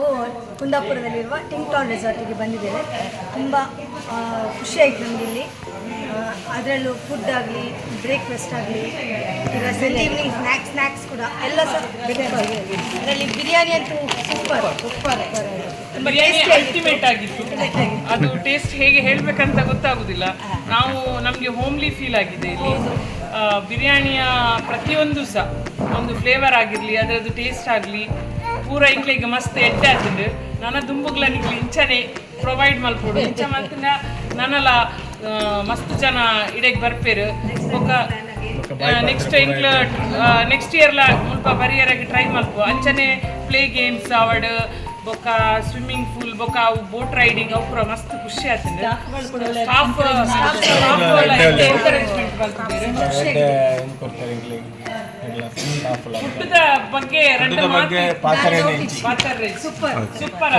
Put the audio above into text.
ನಾವು ಕುಂದಾಪುರದಲ್ಲಿರುವ ಟಿಂಗ್ ಟಾನ್ ರೆಸಾರ್ಟಿಗೆ ಬಂದಿದ್ದೇವೆ. ತುಂಬ ಖುಷಿಯಾಯಿತು ನಮಗೆ ಇಲ್ಲಿ. ಅದರಲ್ಲೂ ಫುಡ್ ಆಗಲಿ, ಬ್ರೇಕ್ಫಾಸ್ಟ್ ಆಗಲಿ, ಈಗ ಸಂಜೆ ಈವ್ನಿಂಗ್ ಸ್ನ್ಯಾಕ್ಸ್ ಕೂಡ ಎಲ್ಲ ಸಹ ಅದರಲ್ಲಿ ಬಿರಿಯಾನಿ ಅಂತೂ ಸೂಪರ್ ತುಂಬ ಅಲ್ಟಿಮೇಟ್ ಆಗಿತ್ತು. ಅದು ಟೇಸ್ಟ್ ಹೇಗೆ ಹೇಳಬೇಕಂತ ಗೊತ್ತಾಗೋದಿಲ್ಲ. ನಮಗೆ ಹೋಮ್ಲಿ ಫೀಲ್ ಆಗಿದೆ ಇಲ್ಲಿ. ಬಿರಿಯಾನಿಯ ಪ್ರತಿಯೊಂದು ಸಹ ಒಂದು ಫ್ಲೇವರ್ ಆಗಿರಲಿ, ಅದರದ್ದು ಟೇಸ್ಟ್ ಆಗಲಿ ಪೂರ ಇಂಕ್ಲಿಗೆ ಮಸ್ತ್ ಎಡ್ಡೆ ಆಗ್ತದೆ. ನನ್ನ ದುಂಬುಗ್ಲ ನಿಗ್ಲಿ ಇಂಚನೆ ಪ್ರೊವೈಡ್ ಮಲ್ಪೋಡು ಇಂಚ ಮಂತಿನ ನನ್ನಲ್ಲ ಮಸ್ತ್ ಜನ ಇಡೆಗೆ ಬರ್ಪೇರು. ನೆಕ್ಸ್ಟ್ ಇಯರ್ಲ ಮುಲ್ಪ ಬರಿಯರಾಗಿ ಟ್ರೈ ಮಲ್ಪು ಅಂಚನೆ ಪ್ಲೇ ಗೇಮ್ಸ್ ಅವಡ್ ಬೊಕ್ಕ ಸ್ವಿಮ್ಮಿಂಗ್ ಪೂಲ್ ಬೊಕ್ಕ ಅವು ಬೋಟ್ ರೈಡಿಂಗ್ ಅವು ಪೂರ ಮಸ್ತ್ ಖುಷಿ ಆಗ್ತದೆ. ಎಂಕರೇಜ್ಮೆಂಟ್ ಬರ್ತಿದ್ದಾರೆ. ಫುಡ್ದ ಬಗ್ಗೆ ಸೂಪರ್